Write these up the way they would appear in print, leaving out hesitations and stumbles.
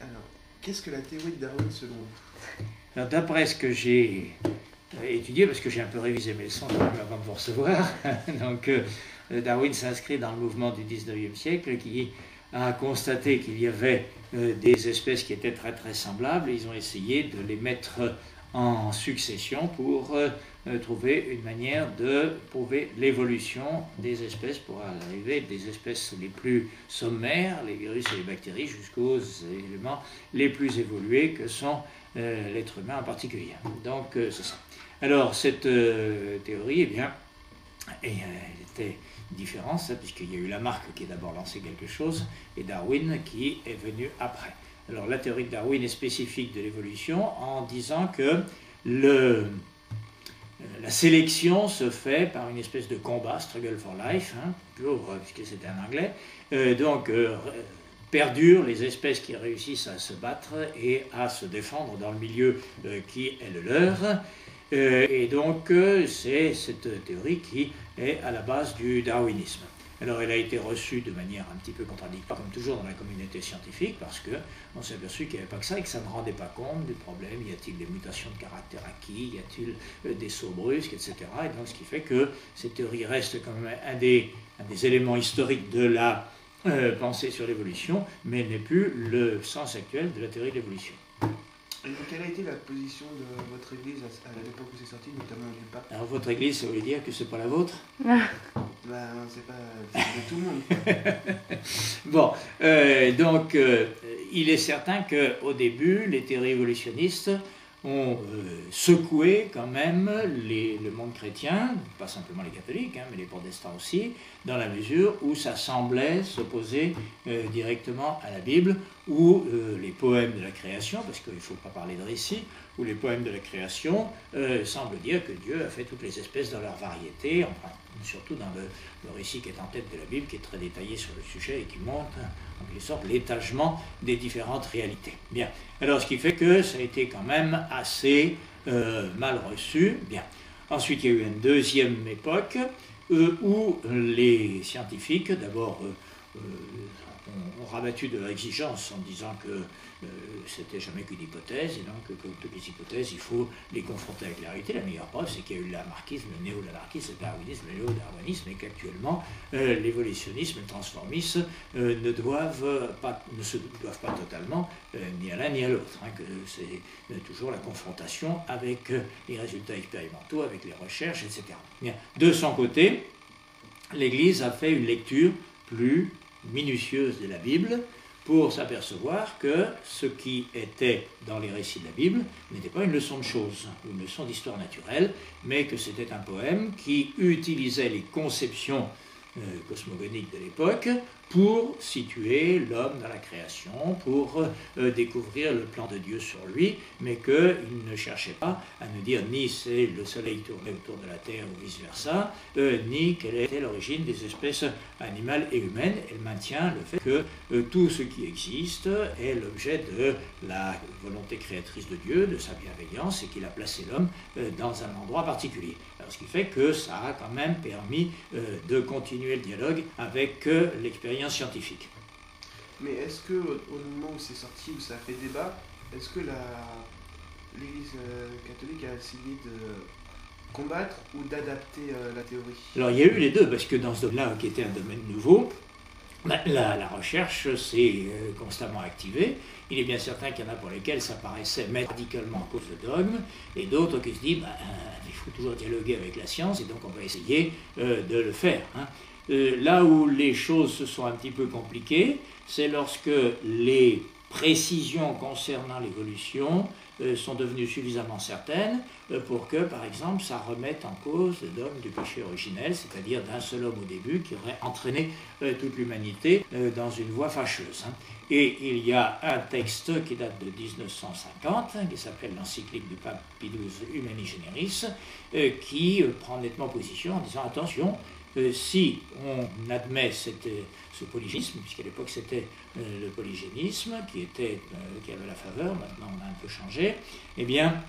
Alors, qu'est-ce que la théorie de Darwin selon vous? D'après ce que j'ai étudié, parce que j'ai un peu révisé mes leçons avant de vous recevoir, donc Darwin s'inscrit dans le mouvement du 19e siècle qui a constaté qu'il y avait des espèces qui étaient très très semblables et ils ont essayé de les mettre en succession pour trouver une manière de prouver l'évolution des espèces pour arriver des espèces les plus sommaires, les virus et les bactéries, jusqu'aux éléments les plus évolués que sont l'être humain en particulier. Donc c'est ça. Alors cette théorie, eh bien, elle était différente, puisqu'il y a eu Lamarck qui a d'abord lancé quelque chose et Darwin qui est venu après. Alors la théorie de Darwin est spécifique de l'évolution en disant que la sélection se fait par une espèce de combat, struggle for life, puisque c'était en anglais, perdurent les espèces qui réussissent à se battre et à se défendre dans le milieu qui est le leur. Et donc c'est cette théorie qui est à la base du darwinisme. Alors elle a été reçue de manière un petit peu contradictoire, comme toujours dans la communauté scientifique, parce qu'on s'est aperçu qu'il n'y avait pas que ça et que ça ne rendait pas compte du problème. Y a-t-il des mutations de caractère acquis? Y a-t-il des sauts brusques, etc. Et donc ce qui fait que cette théorie reste quand même un des éléments historiques de la pensée sur l'évolution, mais elle n'est plus le sens actuel de la théorie de l'évolution. Et quelle a été la position de votre église à l'époque où c'est sorti, notamment du pape? Alors votre église, ça veut dire que c'est pas la vôtre? C'est pas de tout le monde, quoi. Bon, donc il est certain qu'au début, les théories évolutionnistes ont secoué quand même le monde chrétien, pas simplement les catholiques, mais les protestants aussi, dans la mesure où ça semblait s'opposer directement à la Bible, ou les poèmes de la création, parce qu'il ne faut pas parler de récit, où les poèmes de la création semblent dire que Dieu a fait toutes les espèces dans leur variété, enfin, surtout dans le récit qui est en tête de la Bible, qui est très détaillé sur le sujet et qui montre, en quelque sorte, l'étagement des différentes réalités. Bien. Alors, ce qui fait que ça a été quand même assez mal reçu. Bien. Ensuite, il y a eu une deuxième époque où les scientifiques, d'abord, ont rabattu de leur exigence en disant que c'était jamais qu'une hypothèse, et donc comme toutes les hypothèses, il faut les confronter avec la réalité. La meilleure preuve, c'est qu'il y a eu le lamarckisme, le néo-lamarckisme, le darwinisme, le néo-darwinisme, et qu'actuellement, l'évolutionnisme et le transformisme ne se doivent pas totalement ni à l'un ni à l'autre, que c'est toujours la confrontation avec les résultats expérimentaux, avec les recherches, etc. Bien. De son côté, l'Église a fait une lecture plus minutieuse de la Bible pour s'apercevoir que ce qui était dans les récits de la Bible n'était pas une leçon de choses, une leçon d'histoire naturelle, mais que c'était un poème qui utilisait les conceptions cosmogoniques de l'époque pour situer l'homme dans la création, pour découvrir le plan de Dieu sur lui, mais qu'il ne cherchait pas à nous dire ni c'est le soleil tournait autour de la Terre ou vice-versa, ni quelle était l'origine des espèces animales et humaines. Elle maintient le fait que tout ce qui existe est l'objet de la volonté créatrice de Dieu, de sa bienveillance, et qu'il a placé l'homme dans un endroit particulier. Alors, ce qui fait que ça a quand même permis de continuer le dialogue avec l'expérience scientifique. Mais est-ce que au moment où c'est sorti, où ça a fait débat, est-ce que l'Église catholique a essayé de combattre ou d'adapter la théorie? Alors il y a eu les deux, parce que dans ce domaine-là, qui était un domaine nouveau, la recherche s'est constamment activée. Il est bien certain qu'il y en a pour lesquels ça paraissait mettre radicalement en cause le dogme, et d'autres qui se disent il faut toujours dialoguer avec la science, et donc on va essayer de le faire. Là où les choses se sont un petit peu compliquées, c'est lorsque les précisions concernant l'évolution sont devenues suffisamment certaines pour que, par exemple, ça remette en cause le dogme du péché originel, c'est-à-dire d'un seul homme au début qui aurait entraîné toute l'humanité dans une voie fâcheuse. Et il y a un texte qui date de 1950, qui s'appelle l'encyclique du pape Pie XII Humani Generis, qui prend nettement position en disant attention, si on admet ce polygénisme, puisqu'à l'époque c'était le polygénisme qui avait la faveur, maintenant on a un peu changé, eh bien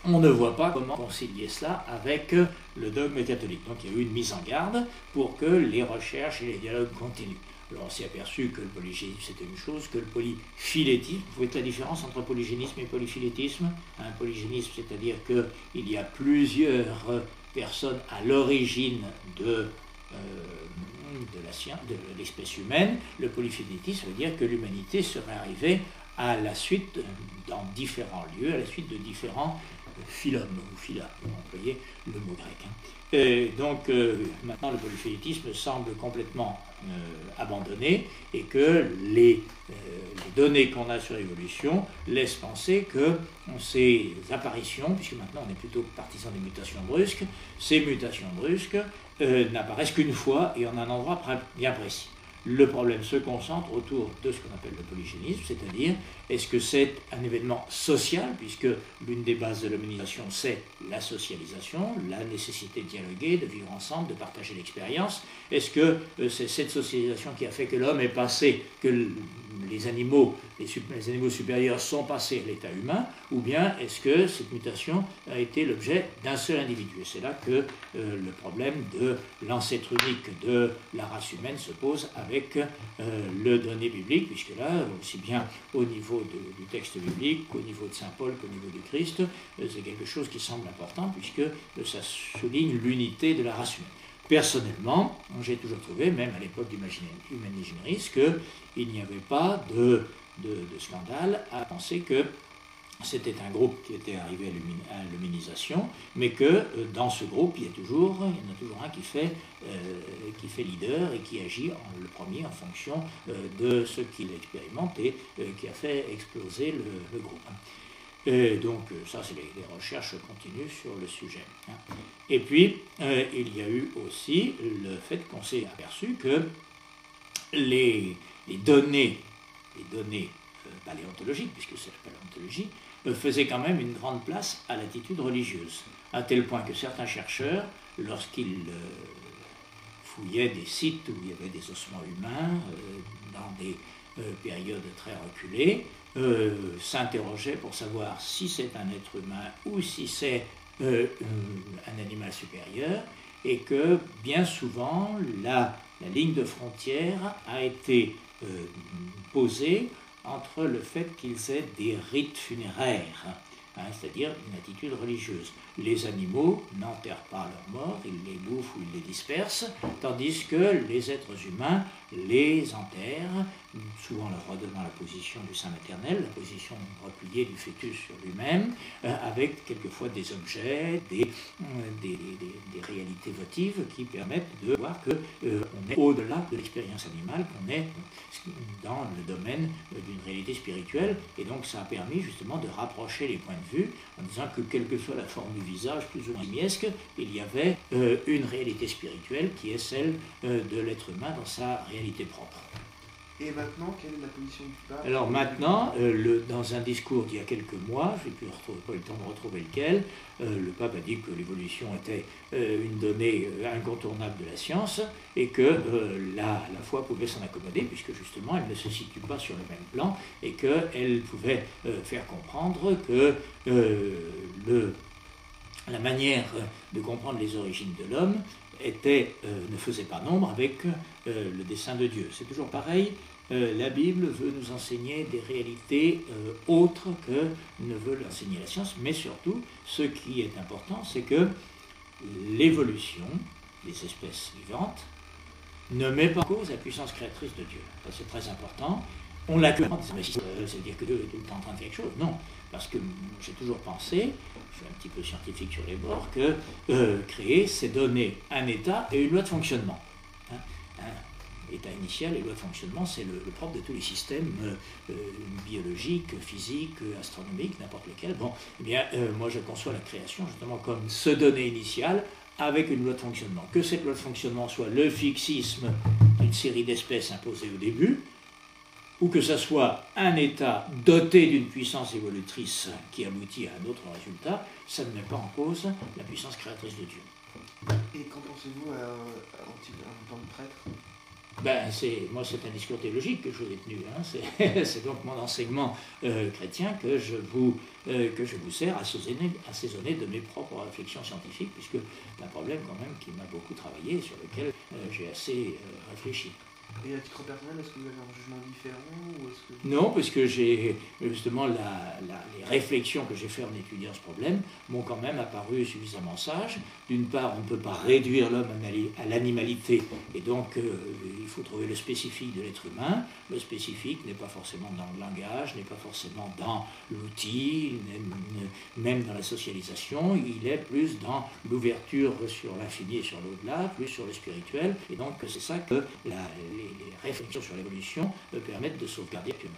on ne voit pas comment concilier cela avec le dogme catholique. Donc il y a eu une mise en garde pour que les recherches et les dialogues continuent. Alors on s'est aperçu que le polygénisme c'était une chose, que le polyphylétisme, vous voyez la différence entre polygénisme et polyphylétisme. Un polygénisme, c'est-à-dire qu'il y a plusieurs personnes à l'origine de l'espèce humaine. Le polyphylétisme veut dire que l'humanité serait arrivée à la suite, dans différents lieux, à la suite de différents phylum ou phyla, pour employer le mot grec. Donc maintenant le polyphylétisme semble complètement abandonné et que les données qu'on a sur l'évolution laissent penser que ces apparitions, puisque maintenant on est plutôt partisan des mutations brusques, ces mutations brusques n'apparaissent qu'une fois et en un endroit bien précis. Le problème se concentre autour de ce qu'on appelle le polygénisme, c'est-à-dire est-ce que c'est un événement social, puisque l'une des bases de l'hominisation c'est la socialisation, la nécessité de dialoguer, de vivre ensemble, de partager l'expérience. Est-ce que c'est cette socialisation qui a fait que l'homme est passé, que les animaux supérieurs sont passés à l'état humain, ou bien est-ce que cette mutation a été l'objet d'un seul individu? Et c'est là que le problème de l'ancêtre unique de la race humaine se pose avec le donné biblique, puisque là, aussi bien au niveau du texte biblique qu'au niveau de saint Paul qu'au niveau du Christ, c'est quelque chose qui semble important, puisque ça souligne l'unité de la race humaine. Personnellement, j'ai toujours trouvé, même à l'époque du Humani Generis, qu'il n'y avait pas de scandale à penser que c'était un groupe qui était arrivé à l'humanisation, mais que dans ce groupe, il y en a toujours un qui fait leader et qui agit le premier en fonction de ce qu'il expérimente et qui a fait exploser le groupe. Donc ça, c'est les recherches continues sur le sujet. Et puis, il y a eu aussi le fait qu'on s'est aperçu que les données paléontologiques, puisque c'est la paléontologie, faisaient quand même une grande place à l'attitude religieuse, à tel point que certains chercheurs, lorsqu'ils fouillaient des sites où il y avait des ossements humains dans des périodes très reculées, s'interrogeaient pour savoir si c'est un être humain ou si c'est un animal supérieur, et que bien souvent la ligne de frontière a été posée entre le fait qu'ils aient des rites funéraires, c'est-à-dire une attitude religieuse. Les animaux n'enterrent pas leurs morts, ils les bouffent ou ils les dispersent, tandis que les êtres humains les enterrent, souvent leur redonnant la position du sein maternel, la position repliée du fœtus sur lui-même, avec quelquefois des objets, des réalités votives qui permettent de voir qu'on est au-delà de l'expérience animale, qu'on est dans le domaine d'une réalité spirituelle, et donc ça a permis justement de rapprocher les points de vue en disant que quelle que soit la forme du visage, plus ou moins simiesque, il y avait une réalité spirituelle qui est celle de l'être humain dans sa réalité propre. Et maintenant, quelle est la position du pape? Alors maintenant, dans un discours d'il y a quelques mois, je n'ai pas eu le temps de retrouver lequel, le pape a dit que l'évolution était une donnée incontournable de la science et que la foi pouvait s'en accommoder, puisque justement elle ne se situe pas sur le même plan et qu'elle pouvait faire comprendre que la manière de comprendre les origines de l'homme ne faisait pas nombre avec le dessein de Dieu. C'est toujours pareil, la Bible veut nous enseigner des réalités autres que ne veut l'enseigner la science, mais surtout, ce qui est important, c'est que l'évolution des espèces vivantes ne met pas en cause la puissance créatrice de Dieu. Ça, c'est très important. On l'a que c'est-à-dire que Dieu est tout le temps en train de faire quelque chose. Non, parce que j'ai toujours pensé, je suis un petit peu scientifique sur les bords, que créer, c'est donner un état et une loi de fonctionnement. État initial et loi de fonctionnement, c'est le propre de tous les systèmes biologiques, physiques, astronomiques, n'importe lesquels. Bon, eh bien, moi je conçois la création justement comme ce donné initial avec une loi de fonctionnement. Que cette loi de fonctionnement soit le fixisme d'une série d'espèces imposées au début, ou que ce soit un état doté d'une puissance évolutrice qui aboutit à un autre résultat, ça ne met pas en cause la puissance créatrice de Dieu. Et qu'en pensez-vous en tant que prêtre? Moi, c'est un discours théologique que je vous ai tenu. C'est donc mon enseignement chrétien que je vous sers assaisonné de mes propres réflexions scientifiques, puisque c'est un problème quand même qui m'a beaucoup travaillé et sur lequel j'ai assez réfléchi. Et à titre personnel, est-ce que vous avez un jugement différent ou est-ce que... Non, parce que j'ai justement les réflexions que j'ai faites en étudiant ce problème m'ont quand même apparu suffisamment sages. D'une part, on ne peut pas réduire l'homme à l'animalité, et donc il faut trouver le spécifique de l'être humain. Le spécifique n'est pas forcément dans le langage, n'est pas forcément dans l'outil, même dans la socialisation. Il est plus dans l'ouverture sur l'infini et sur l'au-delà, plus sur le spirituel. Et donc c'est ça que les réflexions sur l'évolution permettent de sauvegarder l'humain.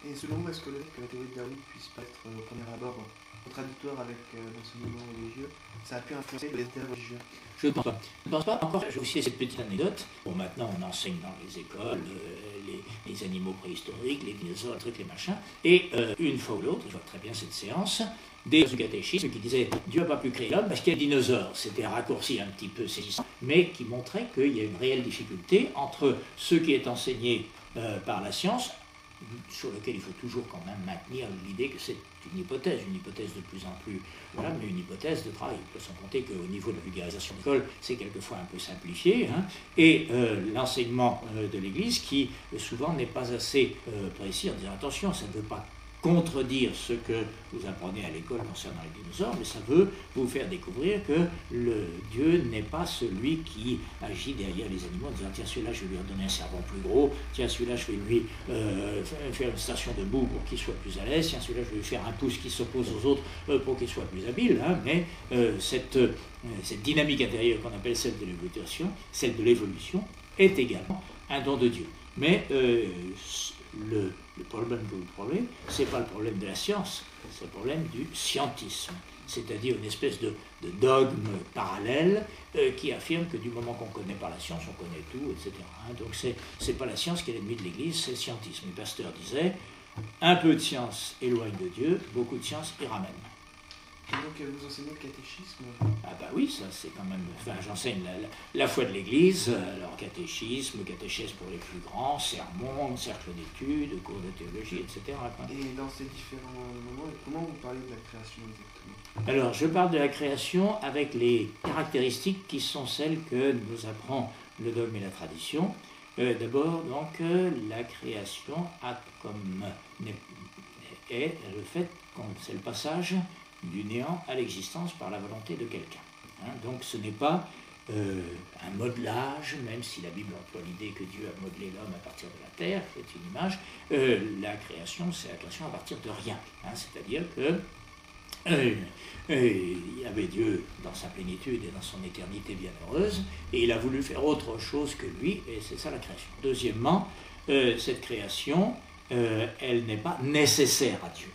Et selon vous, est-ce que le fait que la théorie de Darwin puisse pas être au premier abord contradictoire avec l'enseignement religieux, ça a pu influencer les thèmes religieux? Je ne pense pas. Je ne pense pas. Encore, j'ai aussi cette petite anecdote. Bon, maintenant, on enseigne dans les écoles les animaux préhistoriques, les dinosaures, les trucs, les machins. Et une fois ou l'autre, je vois très bien cette séance, des catéchismes qui disaient Dieu n'a pas pu créer l'homme parce qu'il y a des dinosaures. C'était raccourci un petit peu saisissant, mais qui montrait qu'il y a une réelle difficulté entre ce qui est enseigné par la science, sur lequel il faut toujours quand même maintenir l'idée que c'est une hypothèse de plus en plus, voilà, mais une hypothèse de travail. Il faut s'en compter qu'au niveau de la vulgarisation de l'école, c'est quelquefois un peu simplifié, hein, et l'enseignement de l'Église qui souvent n'est pas assez précis en disant attention, ça ne veut pas contredire ce que vous apprenez à l'école concernant les dinosaures, mais ça veut vous faire découvrir que le Dieu n'est pas celui qui agit derrière les animaux en disant tiens, celui-là je vais lui redonner un cerveau plus gros, tiens, celui-là je vais lui faire une station debout pour qu'il soit plus à l'aise, tiens, celui-là je vais lui faire un pouce qui s'oppose aux autres pour qu'il soit plus habile, hein, mais cette dynamique intérieure qu'on appelle celle de l'évolution, est également un don de Dieu. Mais le problème que vous prenez, ce n'est pas le problème de la science, c'est le problème du scientisme, c'est-à-dire une espèce de dogme parallèle qui affirme que du moment qu'on connaît par la science, on connaît tout, etc. Hein, donc c'est pas la science qui est l'ennemi de l'Église, c'est le scientisme. Et Pasteur disait, un peu de science éloigne de Dieu, beaucoup de science y ramène. Et donc vous enseignez le catéchisme? Ah bah oui, ça c'est quand même... Enfin, j'enseigne la foi de l'Église, alors catéchisme, catéchèse pour les plus grands, sermons, cercle d'études, cours de théologie, etc. Quoi. Et dans ces différents moments, comment vous parlez de la création exactement? Alors, je parle de la création avec les caractéristiques qui sont celles que nous apprend le dogme et la tradition. D'abord, donc, la création a comme... est le fait qu'on... C'est le passage du néant à l'existence par la volonté de quelqu'un. Hein, donc ce n'est pas un modelage, même si la Bible emploie l'idée que Dieu a modelé l'homme à partir de la terre, c'est une image. La création, c'est la création à partir de rien. Hein, c'est-à-dire que il y avait Dieu dans sa plénitude et dans son éternité bienheureuse, et il a voulu faire autre chose que lui, et c'est ça la création. Deuxièmement, cette création, elle n'est pas nécessaire à Dieu.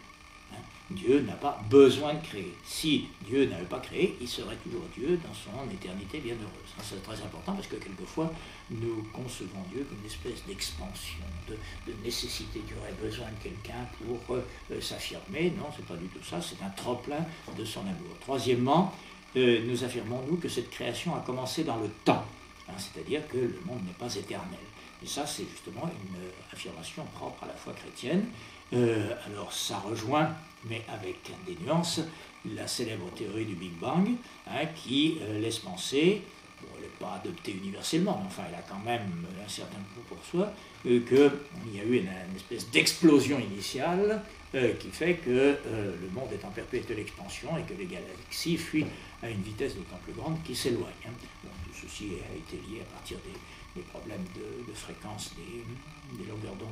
Dieu n'a pas besoin de créer. Si Dieu n'avait pas créé, il serait toujours Dieu dans son éternité bienheureuse. C'est très important parce que quelquefois, nous concevons Dieu comme une espèce d'expansion, de nécessité. Dieu aurait besoin de quelqu'un pour s'affirmer. Non, c'est pas du tout ça, c'est un trop-plein de son amour. Troisièmement, nous affirmons, nous, que cette création a commencé dans le temps. Hein, c'est-à-dire que le monde n'est pas éternel. Et ça, c'est justement une affirmation propre à la foi chrétienne. Alors ça rejoint, mais avec des nuances, la célèbre théorie du Big Bang, hein, qui laisse penser, bon, elle n'est pas adoptée universellement, mais enfin elle a quand même un certain coup pour soi, qu'il y a eu une espèce d'explosion initiale qui fait que le monde est en perpétuelle expansion et que les galaxies fuient à une vitesse d'autant plus grande qu'ils s'éloignent. Hein. Bon, tout ceci a été lié à partir des problèmes de fréquence des longueurs d'onde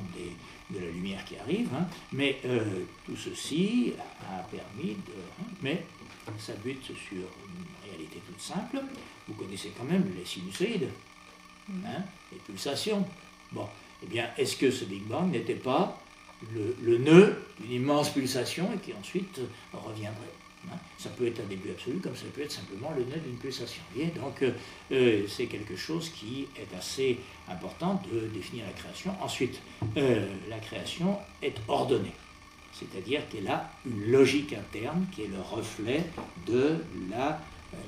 de la lumière qui arrive, hein. Mais tout ceci a permis de... Hein, mais ça bute sur une réalité toute simple. Vous connaissez quand même les sinusoïdes, hein, les pulsations. Bon, eh bien, est-ce que ce Big Bang n'était pas le nœud d'une immense pulsation et qui ensuite reviendrait? Ça peut être un début absolu, comme ça peut être simplement le nœud d'une pulsation. Donc, c'est quelque chose qui est assez important de définir la création. Ensuite, la création est ordonnée, c'est-à-dire qu'elle a une logique interne qui est le reflet de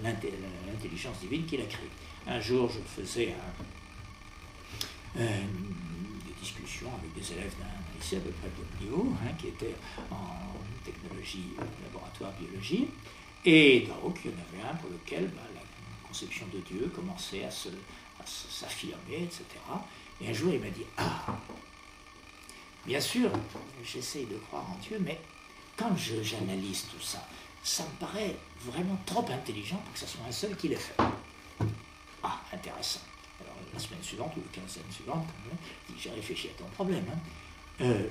l'intelligence divine qui l'a créée. Un jour, je faisais des discussions avec des élèves d'un lycée à peu près de haut niveau, hein, qui étaient en technologie, laboratoire, biologie, et donc il y en avait un pour lequel la conception de Dieu commençait à s'affirmer, etc. Et un jour, il m'a dit, ah, bien sûr, j'essaye de croire en Dieu, mais quand j'analyse tout ça, ça me paraît vraiment trop intelligent pour que ce soit un seul qui l'ait fait. Ah, intéressant. Alors, la semaine suivante, ou la quinzaine suivante, j'ai réfléchi à ton problème.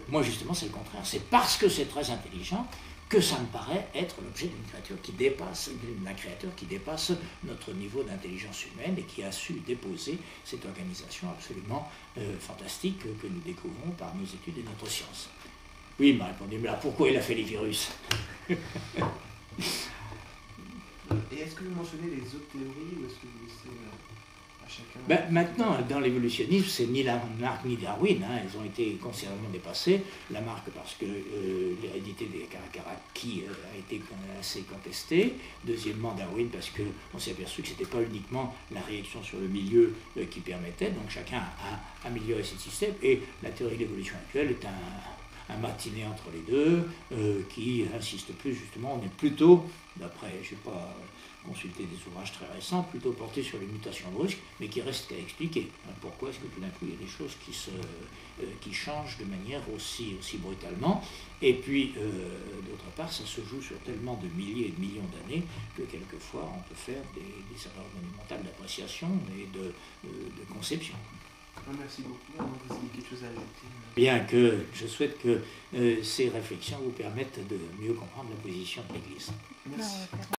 Moi, justement, c'est le contraire. C'est parce que c'est très intelligent que ça me paraît être l'objet d'une créature qui dépasse, d'un créateur qui dépasse notre niveau d'intelligence humaine et qui a su déposer cette organisation absolument fantastique que nous découvrons par nos études et notre science. Oui, il m'a répondu, mais là, pourquoi il a fait les virus? Et est-ce que vous mentionnez les autres théories ou est-ce que vous laissez à chacun... Ben, maintenant, dans l'évolutionnisme, c'est ni Lamarck ni Darwin, hein, elles ont été considérablement dépassées. Lamarck parce que l'hérédité des Karakaki a été assez contestée. Deuxièmement, Darwin parce qu'on s'est aperçu que ce n'était pas uniquement la réaction sur le milieu qui permettait, donc chacun a amélioré ses systèmes. Et la théorie de l'évolution actuelle est un matiné entre les deux, qui insiste plus justement, on est plutôt, d'après, je n'ai pas consulté des ouvrages très récents, plutôt porté sur les mutations brusques, mais qui reste qu'à expliquer. Pourquoi est-ce que tout d'un coup il y a des choses qui changent de manière aussi brutalement, et puis d'autre part ça se joue sur tellement de milliers et de millions d'années que quelquefois on peut faire des erreurs monumentales d'appréciation et de conception. Merci beaucoup. Vous avez quelque chose à ajouter? Bien que je souhaite que ces réflexions vous permettent de mieux comprendre la position de l'Église. Merci.